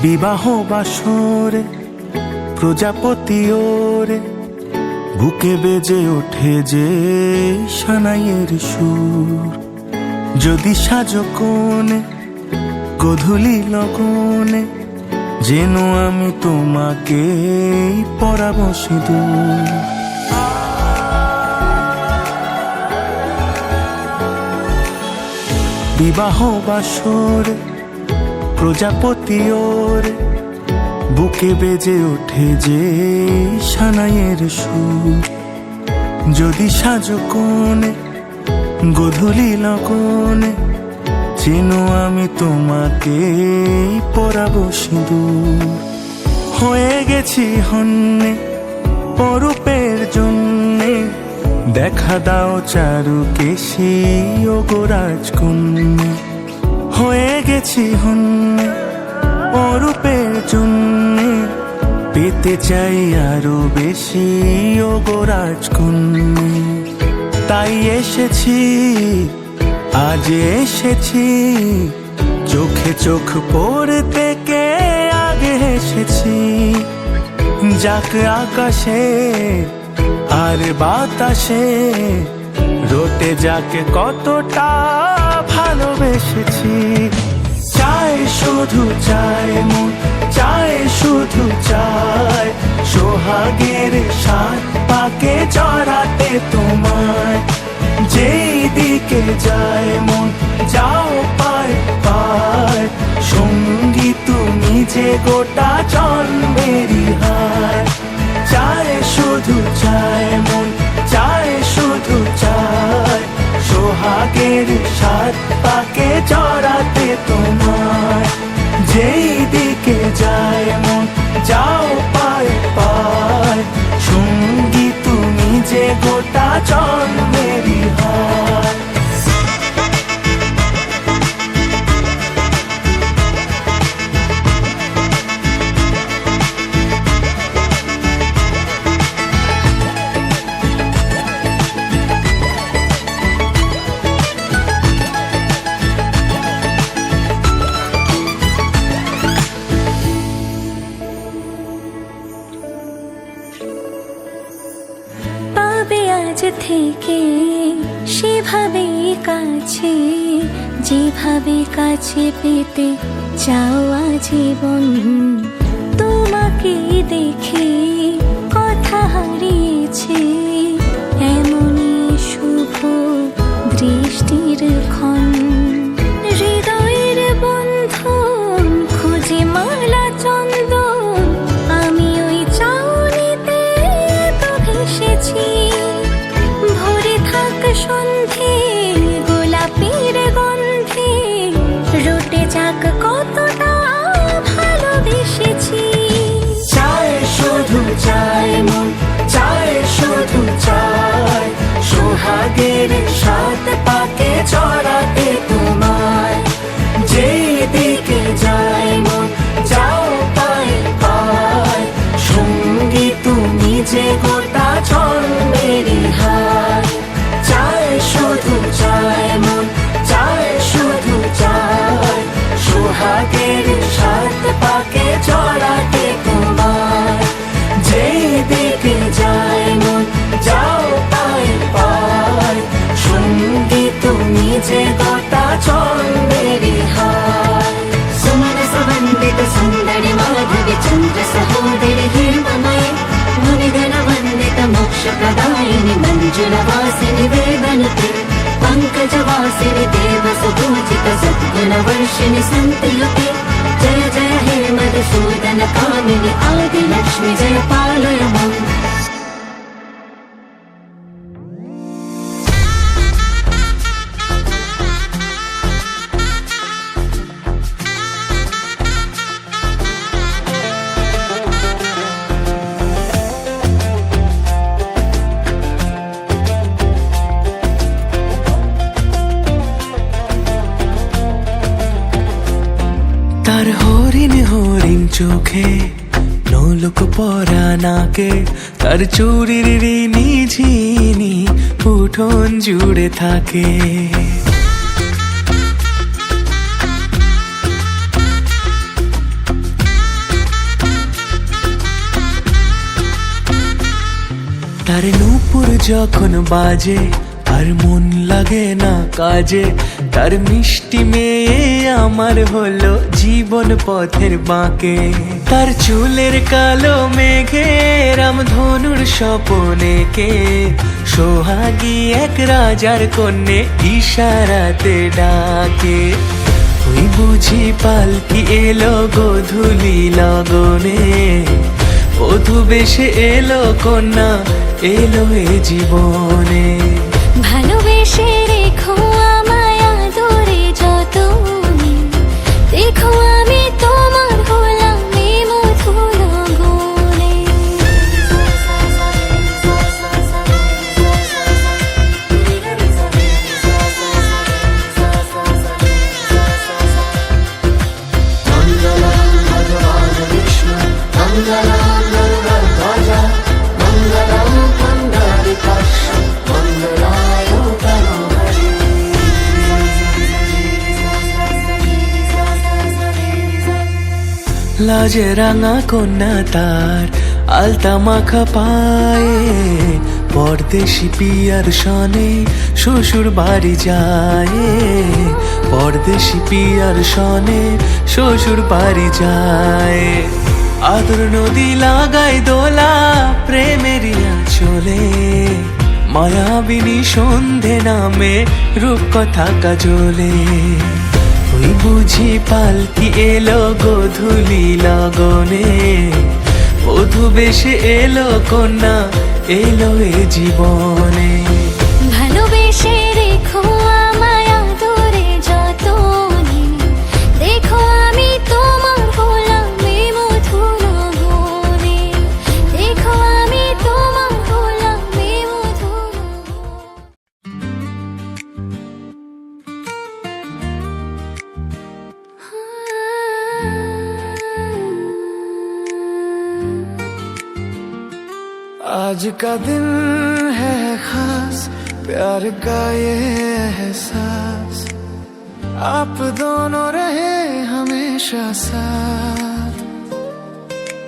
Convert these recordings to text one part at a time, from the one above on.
বিবাহ বাসরে প্রজাপতি ওরে বুকে বেজে ওঠে যে সানাইয়ের সুর। যদি সাজো কোণে গধূলি লগনে, যেন আমি তোমাকে পরাবো সিঁদুর। বিবাহ বাসরে প্রজাপতি ওরে বুকে বেজে ওঠে যে সানাইয়ের সুর। যদি সাজো কোণে গধূলি লগনে, যেন আমি তোমাকে পরাবো সিঁদুর। হয়ে গেছি হন্যে অরূপের জন্যে, দেখা দাও চারু কেশী ও গো রাজকন্যা। হয়ে গেছি হন্যে অরূপের জন্যে, পেতে চাই আরো বেশি ও গো রাজকন্যা। তাই এসেছি আজ এসেছি, চোখে চোখ পড়তে কে আগে এসেছি। যাক আকাশে আর বাতাসে, রটে যাকে কতটা ভালোবেসেছি। চায় শুধু চায় মন, চায় শুধু চায়, সোহাগের সাত পাকে জড়াতে তোমায়। যেই দিকে যায় মন যাও পায় পায়, সঙ্গী তুমি যে গোটা জন্মেরই হায়। চায় শুধু চায় মন, চায় শুধু চায়, সোহাগের সাত পাকে জড়াতে তোমায়। যেই দিকে যায় মন যাও পায় পায়, সঙ্গী তুমি যে গোটা জন্মেরই হায়। আজ থেকে সেভাবে কাছে, যেভাবে কাছে পেতে চাওয়া জীবন। তোমাকে দেখে কথা হারিয়েছে, এমনই শুভ দৃষ্টির ক্ষণ। হৃদয়ের বন্ধন খুঁজে মালা চন্দন, আমি ওই চাউনিতে তো ভেসেছি। সন্ধে গোলাপের গন্ধে, রটে যাক কতটা ভালোবেসেছি। চায় শুধু চায় মন, চায় শুধু চায়, সোহাগের সাত পাকে জড়াতে তোমায়। যেই দিকে যায় মন যাও পায় পায়, সঙ্গী তুমি যে গোটা জন্মেরই হায়। চায় শুধু চায় মন, চায় শুধু চায়, সোহাগের সাত পাকে জড়াতে তোমায়। যেই দিকে যায় মন যাও পায় পায়, সঙ্গী তুমি যে গোটা জন্মেরই হায়। সুমন সুবন্দিত সুন্দরী মাধবী চন্দ্র সহোদরি হিমময়, মুনিগণ वन्दित मोक्ष प्रदायिनि मंजुलवासिनि वेदनुते, पंकजवासिनि देव सुपूजित सद्गुणवर्षिणि सन्तियुते। जय जय हे मधुसूदन कामिनि आदिलक्ष्मि, जय पालय मां। তার হরিণ হরিণ চোখে নোলক পরা নাকে, তার চুরির ঋণী ঝিনি উঠোন জুড়ে থাকে। তার নূপুর যখন বাজে আর মন লাগে না কাজে, তার মিষ্টি মেয়ে আমার হলো জীবন পথের বাঁকে। তার চুলের কালো মেঘে রামধনুর স্বপনে কে, সোহাগী এক রাজার কন্যে ইশারাতে ডাকে। ওই বুঝি পালকি এলো গোধূলি লগনে, বধূ বেশে এলো কন্যা এলো এ জীবনে। ভালোবেসে রেখো আমায় আদরে যতনে, দেখো আমি তোমার হলাম এ মধু লগনে। মঙ্গলম ভগবান বিষ্ণু মঙ্গলম গরুড়ধ্বজ মঙ্গলম পুণ্ডরীকাক্ষ মঙ্গলায় তনুহরি। লাজে রাঙা কন্যা তার আলতা মাখা পায়ে, পরদেশি পিয়ার সনে শ্বশুর বাড়ি যায়। পরদেশি পিয়ার সনে শ্বশুর বাড়ি যায়। আদর নদী লাগাই দোলা প্রেমেরিয়া চলে, মায়াবিনী সন্ধে নামে রূপকথা কাজলে। ওই বুঝি পালকি এলো গোধূলি লগনে, বধূ বেশে এলো কন্যা এলো এ জীবনে। ভালোবেসে রেখো আমায় আদরে যতনে, দেখো আমি তোমার হলাম এ মধু লগনে। দেখো আমি তোমার হলাম এ মধু आज का दिन है खास, प्यार का ये एहसास, आप दोनों रहे हमेशा साथ।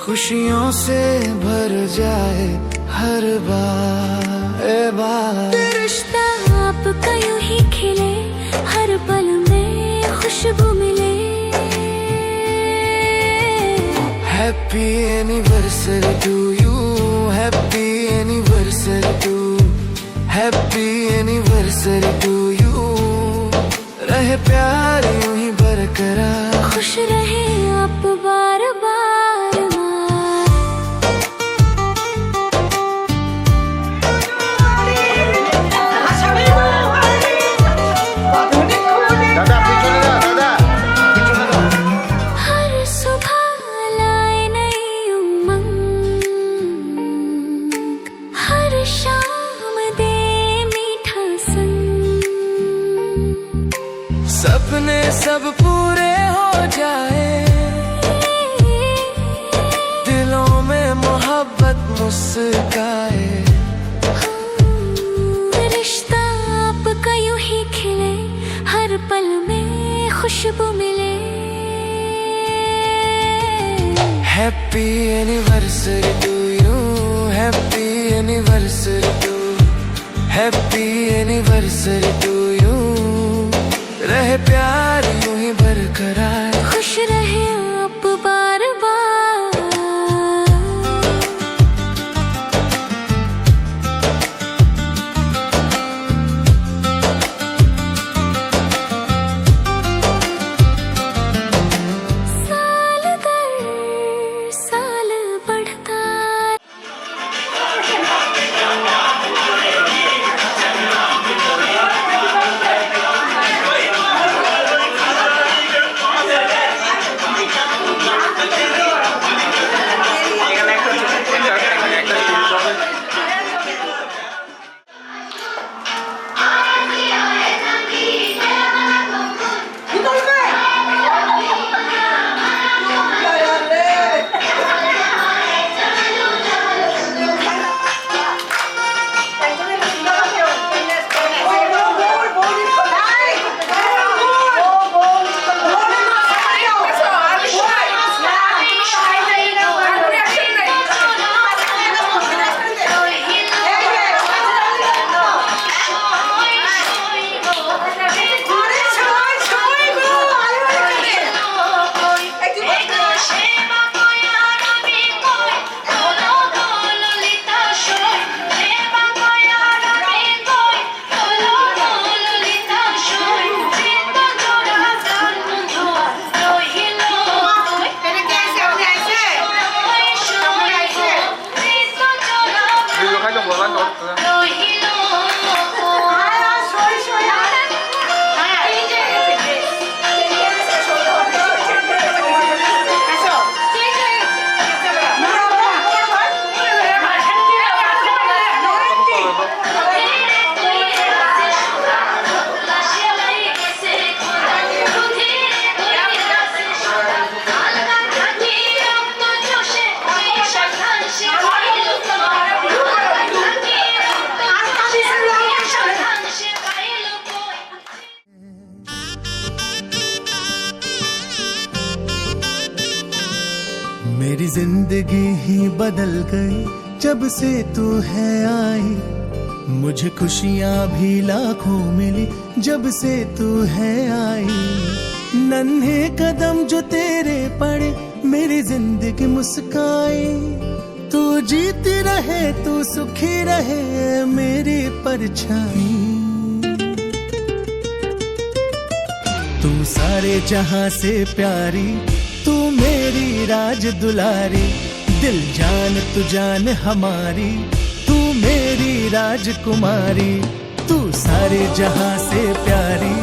खुशियों से भर जाए हर बार रिश्ता आपका यूं ही खिले, हर पल में खुशबू मिले। Happy anniversary to you, happy anniversary to, happy anniversary to you. रहे प्यार यूं ही बरकरार, खुश रहे आप बार बार दादा पीछे जा दादा, पीछे जा। हर सुबह लाए नई उमंग, हर शाम दे मीठा संग। सपने सब पूरे हो जाए, दिलों में मोहब्बत मुस्काए। रिश्ता आपका यूं ही खिले, हर पल में खुशबू मिले। Happy anniversary to you, happy anniversary to, happy anniversary to you. रहे प्यार यूं ही बरकरार, खुश रहे आप बार बार। साल दर साल बढ़ता मेरी जिंदगी ही बदल गई जब से तू है आई। मुझे खुशियां भी लाखों मिली जब से तू है आई। नन्हे कदम जो तेरे पड़े मेरी जिंदगी मुस्काई। तू जीती रहे तू सुखी रहे मेरी परछाई। तू सारे जहां से प्यारी तू मेरी राज दुलारी। दिल जान तू जान हमारी तू मेरी राजकुमारी। तू सारे जहां से प्यारी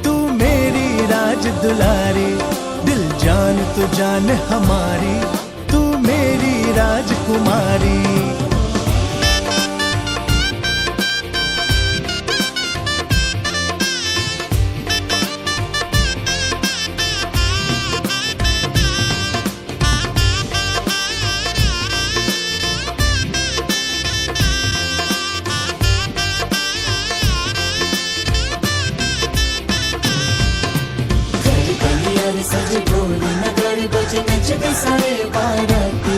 तू मेरी राज दुलारी। दिल जान तू जान हमारी तू मेरी राजकुमारी। सज ढोल नगर बज नचते सारे बाराती।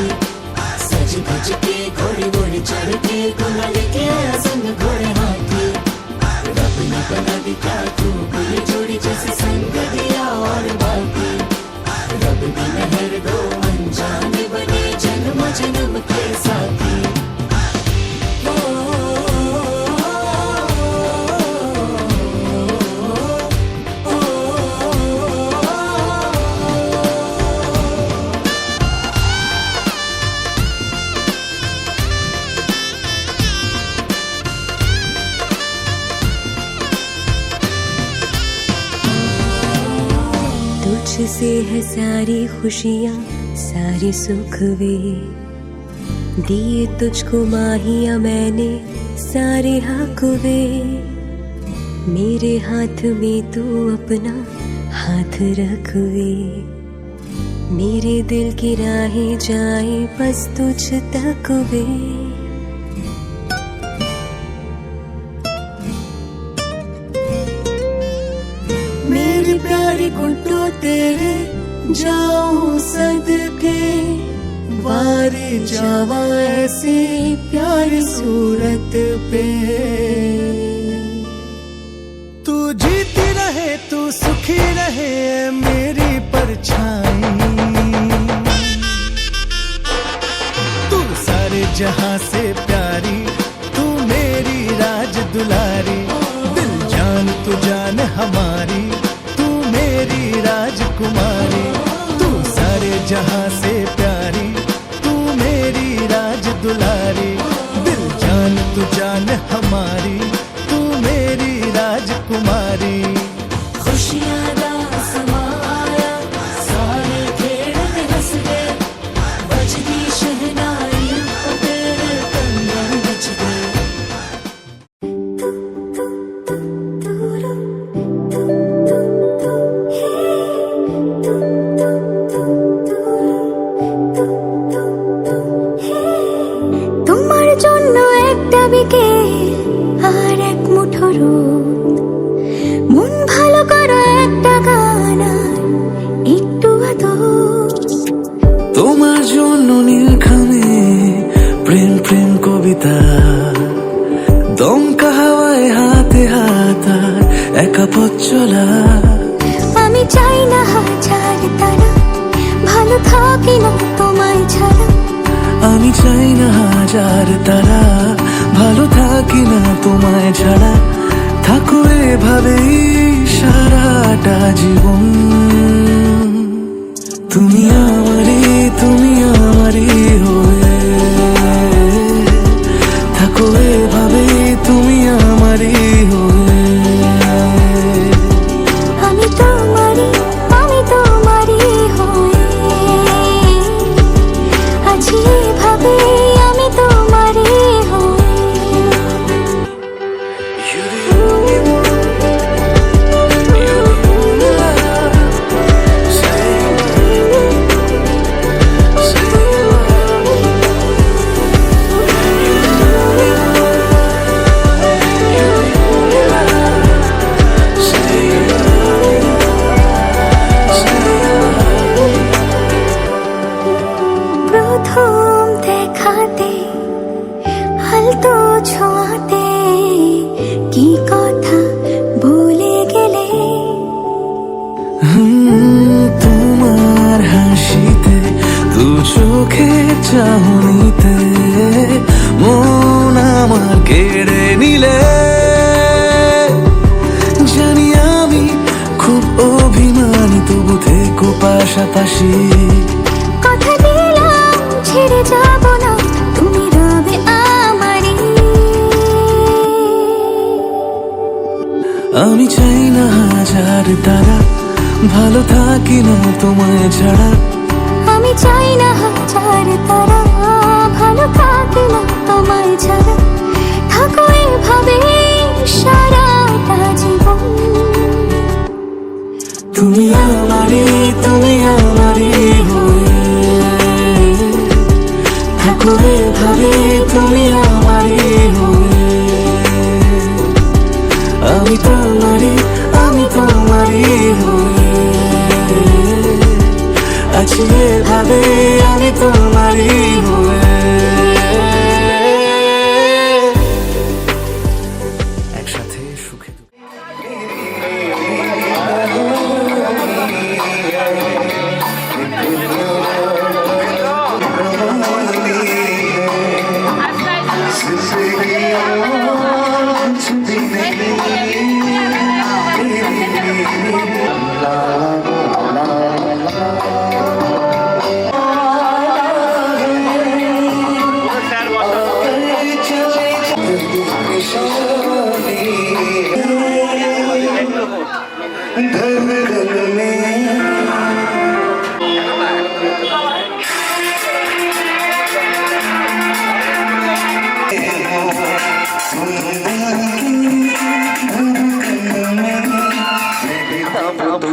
सज धज के घोड़े घोड़े चढ़ के गुलाल लेके आया संग घोड़े हाथी। रब ने बना दी क्या खूब ये जोड़ी जैसे संग दिया और बाकी। रब ने मेहर दो अनजाने बने जन्म जन्म के साथी। तुझसे है सारी खुशियाँ सारे सुख वे। दिए तुझको माहिया मैंने सारे हक वे। मेरे हाथ में तू अपना हाथ रख वे। मेरे दिल की राहें जाए बस तुझ तक वे। मेरे प्यारे गुड्डो तेरे जाऊं सदके। वारे जावा ऐसे प्यारी सूरत पे। तू जीती रहे तू सुखी रहे मेरी परछाई। तू सारे जहां से प्यारी तू मेरी राज दुलारी। दिल जान तू जान हमारी तू मेरी राजकुमारी। तू सारे जहां से प्यारी तू मेरी राज दुलारी। दिल जान तू जान हमारी तू मेरी राजकुमारी। खुशियाँ दा समाया सारे खेड़ते हंस गए। बजदी शहनाई तेरे कंगन नच गए। তোমার জন্য একটা বিকেল আর এক মুঠো রোদ। মন ভালো করো একটা গান আর একটু আদর। তোমার জন্য নীলখামে প্রেম প্রেম কবিতা। দমকা হাওয়ায় হাতে হাত একা পথ চলা। আমি চাই না হাজার তারা ভালো থাকি না তোমায় ছাড়া। আমি চাই না হাজার তারা ভালো থাকি না তোমায় ছাড়া। থাকো এভাবেই সারাটা জীবন। তুমি আমারই হয়ে থাকো এভাবেই তুমি আমারই হয়ে। আমি তোমারই হয়ে আছি এভাবে। আমি তোমারই হয়ে। হাসিতে দু চোখের চাহনিতে মন আমার কেড়ে নিলে। জানি আমি খুব অভিমানী, তবু থেকো পাশাপাশি। কথা দিলাম ছেড়ে যাব না, তুমি রবে আমারই। আমি চাই না হাজার তারা, ভালো থাকি না তোমায় ছাড়া। আমি চাই না হাজার তারা, ভালো থাকি না তোমায় ছাড়া। থাকো এভাবে সারাটা জীবন। তুমি আমারই হয়ে থাকো এভাবে, তুমি আমারই হয়ে। আমি তোমারই হয়ে আছি এভাবে, আমি তোমারই হয়ে। একসাথে সুখে दुखे